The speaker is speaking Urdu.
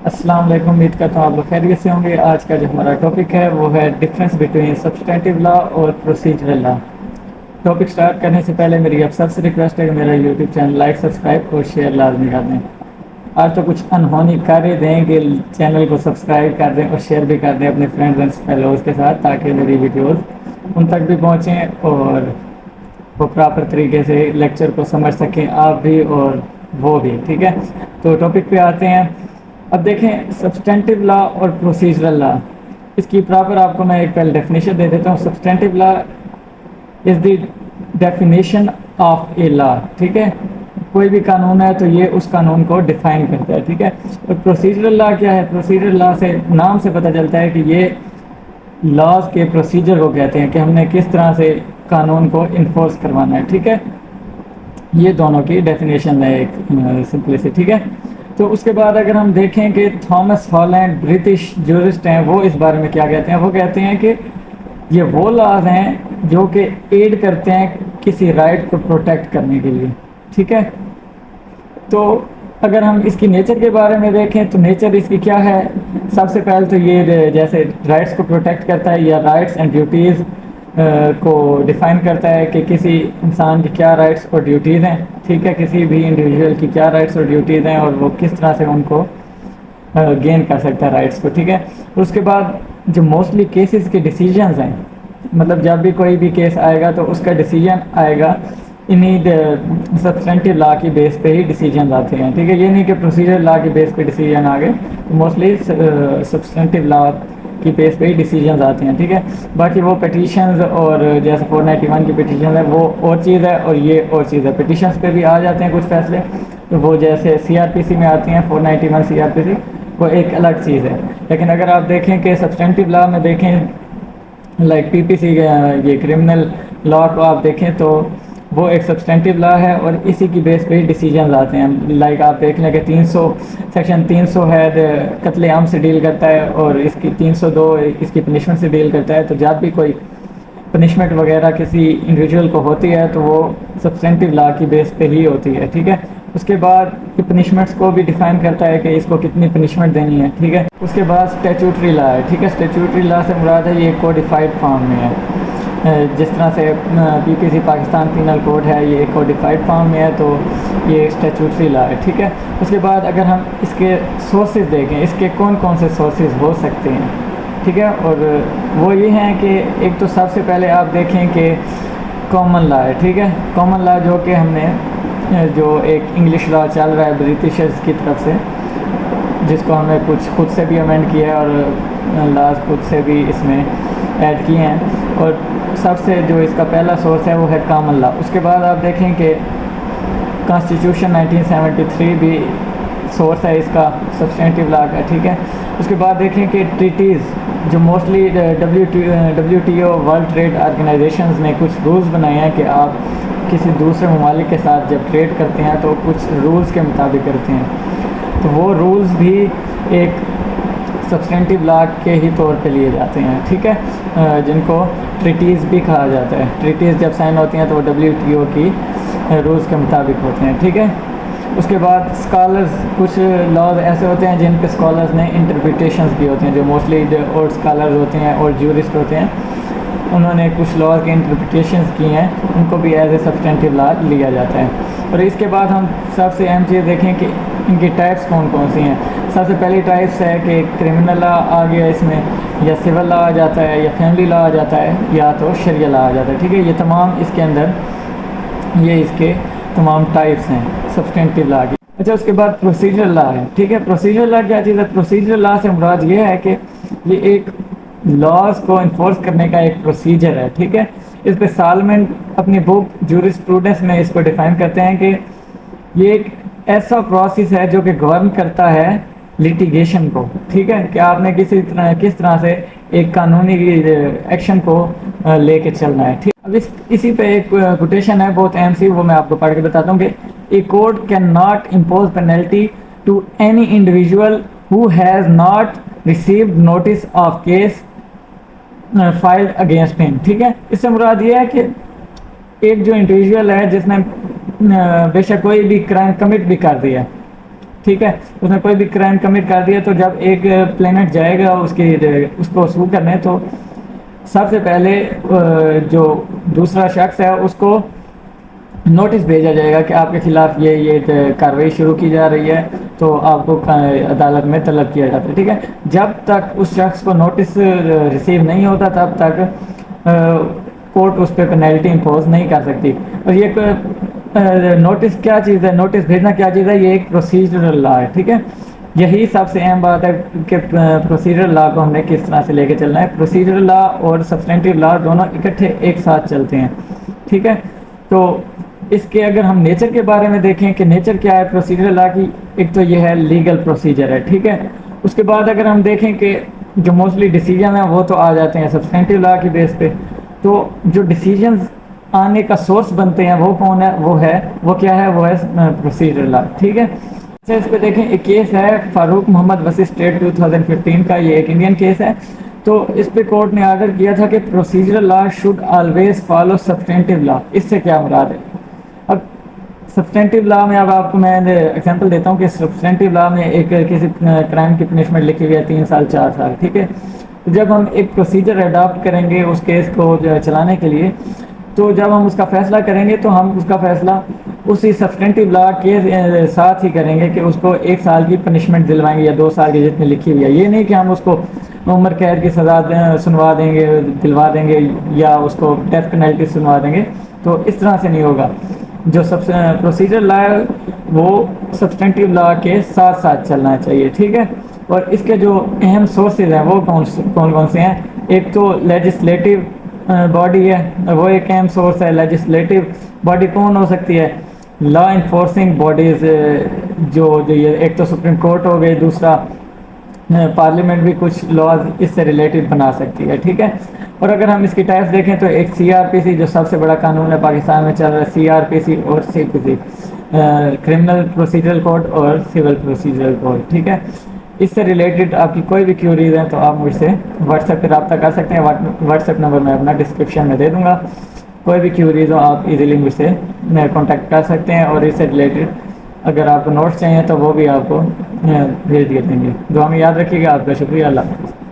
السلام علیکم، امید کرتا ہوں آپ لوگ خیریت سے ہوں گے۔ آج کا جو ہمارا ٹاپک ہے وہ ہے ڈفرینس بٹوین سبسٹینٹیو لا اور پروسیجرل لا۔ ٹاپک سٹارٹ کرنے سے پہلے میری آپ سب سے ریکویسٹ ہے کہ میرا یوٹیوب چینل لائک، سبسکرائب اور شیئر لازمی کر دیں۔ آج تو کچھ انہونی کر دیں کہ چینل کو سبسکرائب کر دیں اور شیئر بھی کر دیں اپنے فرینڈز اینڈ فیلوز کے ساتھ، تاکہ میری ویڈیوز ان تک بھی پہنچیں اور وہ پراپر طریقے سے لیکچر کو سمجھ سکیں آپ بھی اور وہ بھی، ٹھیک ہے۔ تو ٹاپک پہ آتے ہیں۔ اب دیکھیں سبسٹینٹیو لا اور پروسیجرل لا، اس کی پراپر آپ کو میں ایک پہلے ڈیفینیشن دے دیتا ہوں۔ Substantive law is the definition of a law, ٹھیک ہے۔ کوئی بھی قانون ہے تو یہ اس قانون کو ڈیفائن کرتا ہے، ٹھیک ہے۔ اور پروسیجرل لا کیا ہے؟ پروسیجرل لا سے نام سے پتہ چلتا ہے کہ یہ لاز کے پروسیجر کو کہتے ہیں کہ ہم نے کس طرح سے قانون کو انفورس کروانا ہے، ٹھیک ہے۔ یہ دونوں کی ڈیفینیشن ہے ایک سمپلی سی، ٹھیک ہے۔ تو اس کے بعد اگر ہم دیکھیں کہ تھامس ہالینڈ برٹش جورسٹ ہیں، وہ اس بارے میں کیا کہتے ہیں؟ وہ کہتے ہیں کہ یہ وہ لاز ہیں جو کہ ایڈ کرتے ہیں کسی رائٹ کو پروٹیکٹ کرنے کے لیے، ٹھیک ہے۔ تو اگر ہم اس کی نیچر کے بارے میں دیکھیں تو نیچر اس کی کیا ہے؟ سب سے پہلے تو یہ جیسے رائٹس کو پروٹیکٹ کرتا ہے یا رائٹس اینڈ ڈیوٹیز کو ڈیفائن کرتا ہے کہ کسی انسان کی کیا رائٹس اور ڈیوٹیز ہیں، ٹھیک ہے۔ کسی بھی انڈیویجول کی کیا رائٹس اور ڈیوٹیز ہیں اور وہ کس طرح سے ان کو گین کر سکتا ہے رائٹس کو، ٹھیک ہے۔ اس کے بعد جو موسٹلی کیسز کے ڈیسیجنز ہیں، مطلب جب بھی کوئی بھی کیس آئے گا تو اس کا ڈیسیجن آئے گا انہی سبسٹینٹیو لا کی بیس پہ ہی ڈیسیجنز آتے ہیں، ٹھیک ہے۔ یہ نہیں کہ پروسیجر لا کی بیس پہ ڈیسیجن آ گئے، موسٹلی سبسٹینٹیو لا کی بیس پہ ہی ڈیسیجنز آتے ہیں، ٹھیک ہے۔ باقی وہ پٹیشنز اور جیسے 491 کی پٹیشن ہے وہ اور چیز ہے اور یہ اور چیز ہے۔ پٹیشنز پہ بھی آ جاتے ہیں کچھ فیصلے، تو وہ جیسے CRPC میں آتی ہیں 491 CRPC، وہ ایک الگ چیز ہے۔ لیکن اگر آپ دیکھیں کہ سبسٹینٹیو لا میں دیکھیں لائک PPC یہ کرمنل لا کو آپ دیکھیں تو وہ ایک سبسٹینٹیو لا ہے اور اسی کی بیس پہ ہی ڈیسیجنز آتے ہیں۔ لائک آپ دیکھ لیں کہ 300 سیکشن 300 ہے قتل عام سے ڈیل کرتا ہے اور اس کی 302 اس کی پنشمنٹ سے ڈیل کرتا ہے۔ تو جب بھی کوئی پنشمنٹ وغیرہ کسی انڈیویجول کو ہوتی ہے تو وہ سبسٹینٹیو لا کی بیس پہ ہی ہوتی ہے، ٹھیک ہے۔ اس کے بعد یہ پنشمنٹس کو بھی ڈیفائن کرتا ہے کہ اس کو کتنی پنشمنٹ دینی ہے، ٹھیک ہے۔ اس کے بعد اسٹیچوٹری لا ہے، ٹھیک ہے۔ اسٹیچوٹری لا سے مراد ہے یہ کوڈیفائڈ فارم میں ہے، جس طرح سے PPC پاکستان پینل کوڈ ہے یہ کوڈیفائڈ فارم میں ہے، تو یہ اسٹیچوٹری لا ہے، ٹھیک ہے۔ اس کے بعد اگر ہم اس کے سورسز دیکھیں، اس کے کون کون سے سورسز ہو سکتے ہیں، ٹھیک ہے۔ اور وہ یہ ہیں کہ ایک تو سب سے پہلے آپ دیکھیں کہ کامن لا ہے، ٹھیک ہے۔ کامن لا جو کہ ہم نے جو ایک انگلش لا چل رہا ہے برٹشرز کی طرف سے، جس کو ہم نے کچھ خود سے بھی امینڈ کیا ہے اور لاز خود سے بھی اس میں ایڈ کیے ہیں، اور سب سے جو اس کا پہلا سورس ہے وہ ہے کامن لا۔ اس کے بعد آپ دیکھیں کہ کانسٹیٹیوشن 1973 بھی سورس ہے اس کا سبسٹینٹیو لا کا، ٹھیک ہے۔ اس کے بعد دیکھیں کہ ٹریٹیز جو mostly WTO world trade organisations نے کچھ رولز بنائے ہیں کہ آپ کسی دوسرے ممالک کے ساتھ جب ٹریڈ کرتے ہیں تو کچھ رولز کے مطابق کرتے ہیں، تو وہ رولز بھی ایک سبسٹینٹیو لا کے ہی طور پہ لیے جاتے ہیں، ٹھیک ہے، جن کو ٹریٹیز بھی کہا جاتا ہے۔ ٹریٹیز جب سائن ہوتی ہیں تو وہ WTO کی رولز کے مطابق ہوتے ہیں، ٹھیک ہے۔ اس کے بعد اسکالرز، کچھ لاز ایسے ہوتے ہیں جن پہ اسکالرز نے انٹرپریٹیشنز کی ہوتی ہیں، جو موسٹلی اور اسکالرز ہوتے ہیں اور جورسٹ ہوتے ہیں، انہوں نے کچھ لاز کے انٹرپریٹیشنز کی ہیں، ان کو بھی ایز اے سبسٹینٹیو لا لیا جاتا ہے۔ اور اس کے بعد ہم سب سے اہم چیز دیکھیں کہ ان کی ٹائپس کون کون سی ہیں۔ سب سے پہلی ٹائپس ہے کہ کرمنل لا آ گیا اس میں، یا سول لا آ جاتا ہے، یا فیملی لا آ جاتا ہے، یا تو شریعہ لا آ جاتا ہے، ٹھیک ہے۔ یہ تمام اس کے اندر یہ اس کے تمام ٹائپس ہیں سبسٹینٹیو لا کی۔ اچھا، اس کے بعد پروسیجرل لا ہے، ٹھیک ہے۔ پروسیجرل لا کیا چیز ہے؟ پروسیجرل لا سے مراد یہ ہے کہ یہ ایک لاز کو انفورس کرنے کا ایک پروسیجر ہے، ٹھیک ہے۔ اس پہ سالمن اپنی بک جورسپروڈنس میں اس کو ڈیفائن کرتے ہیں کہ یہ ایک ایسا پروسیس ہے جو کہ گورن کرتا ہے لیٹیگیشن کو، ٹھیک ہے، کہ آپ نے کس طرح سے ایک قانونی ایکشن کو لے کے چلنا ہے، ٹھیک۔ اب اسی پہ ایک کوٹیشن ہے بہت اہم سی، وہ میں آپ کو پڑھ کے بتاتا ہوں کہ a court can not impose penalty to any individual who has not received notice of case filed against him, ٹھیک ہے۔ اس سے مراد یہ ہے کہ ایک جو انڈیویژول ہے جس نے بے شک کوئی بھی کرائم کمٹ بھی کر دیا، ٹھیک ہے. اس نے کوئی بھی کرائم کمٹ کر دیا تو جب ایک پلینٹ جائے گا اس کو سو کرنے, تو سب سے پہلے جو دوسرا شخص ہے اس کو نوٹس بھیجا جائے گا کہ آپ کے خلاف یہ کارروائی شروع کی جا رہی ہے, تو آپ کو عدالت میں طلب کیا جاتا ہے. ٹھیک ہے, جب تک اس شخص کو نوٹس ریسیو نہیں ہوتا تب تک کورٹ اس پہ پینلٹی امپوز نہیں کر سکتی. اور یہ نوٹس کیا چیز ہے, نوٹس بھیجنا کیا چیز ہے, یہ ایک پروسیجرل لا ہے. ٹھیک ہے, یہی سب سے اہم بات ہے کہ پروسیجرل لا کو ہم نے کس طرح سے لے کے چلنا ہے. پروسیجرل لا اور سبسٹینٹیو لا دونوں اکٹھے ایک ساتھ چلتے ہیں. ٹھیک ہے, تو اس کے اگر ہم نیچر کے بارے میں دیکھیں کہ نیچر کیا ہے پروسیجرل لا کی, ایک تو یہ ہے لیگل پروسیجر ہے. ٹھیک ہے, اس کے بعد اگر ہم دیکھیں کہ جو موسٹلی ڈیسیجن ہیں وہ تو آ جاتے ہیں سبسٹینٹیو لا کی بیس پہ, تو جو ڈیسیجنز آنے کا سورس بنتے ہیں وہ کون ہے, وہ کیا ہے, وہ ہے پروسیجرل لا. ٹھیک ہے, اس پہ دیکھیں ایک کیس ہے فاروق محمد ورسز اسٹیٹ 2015 کا, یہ ایک انڈین کیس ہے. تو اس پہ کورٹ نے آرڈر کیا تھا کہ procedural law should always follow substantive law. اس سے کیا مراد ہے؟ اب سبسٹینٹیو لا میں اب آپ کو میں ایگزامپل دیتا ہوں کہ سبسٹینٹیو لا میں ایک کسی کرائم کی پنشمنٹ لکھی ہوئی ہے 3 سال 4 سال. ٹھیک ہے, تو جب ہم ایک پروسیجر اڈاپٹ کریں گے اس کیس کو چلانے کے لیے, تو جب ہم اس کا فیصلہ کریں گے تو ہم اس کا فیصلہ اسی سبسٹینٹیو لا کے ساتھ ہی کریں گے کہ اس کو 1 سال کی پنشمنٹ دلوائیں گے یا 2 سال کی جتنی لکھی ہوئی ہے. یہ نہیں کہ ہم اس کو عمر قید کی سزا سنوا دیں گے, دلوا دیں گے, یا اس کو ڈیتھ پینلٹی سنوا دیں گے. تو اس طرح سے نہیں ہوگا. جو پروسیجر لا ہے وہ سبسٹینٹیو لا کے ساتھ ساتھ چلنا چاہیے. ٹھیک ہے, اور اس کے جو اہم سورسز ہیں وہ کون سے ہیں؟ ایک تو لیجسلیٹو باڈی ہے, وہ ایک اہم سورس ہے. لیجسلیٹو باڈی کون ہو سکتی ہے؟ لا انفورسنگ باڈیز, جو یہ ایک تو سپریم کورٹ ہو گئی, دوسرا پارلیمنٹ بھی کچھ لاز اس سے ریلیٹڈ بنا سکتی ہے. ٹھیک ہے, اور اگر ہم اس کی ٹائپس دیکھیں تو ایک CRPC جو سب سے بڑا قانون ہے پاکستان میں چل رہا ہے, CRPC اور CPC, کرمنل پروسیجرل کوڈ اور سول پروسیجرل کوڈ. ٹھیک ہے, اس سے ریلیٹڈ آپ کی کوئی بھی کیوریز ہیں تو آپ مجھ سے واٹس ایپ پہ رابطہ کر سکتے ہیں. واٹس ایپ نمبر میں اپنا ڈسکرپشن میں دے دوں گا. کوئی بھی کیوریز ہو آپ ایزیلی مجھ سے کانٹیکٹ کر سکتے ہیں, اور اس سے ریلیٹڈ اگر آپ کو نوٹس چاہیے تو وہ بھی آپ کو بھیج دیے دیں گے. دعا میں یاد رکھیے گا. آپ کا شکریہ. اللہ حافظ.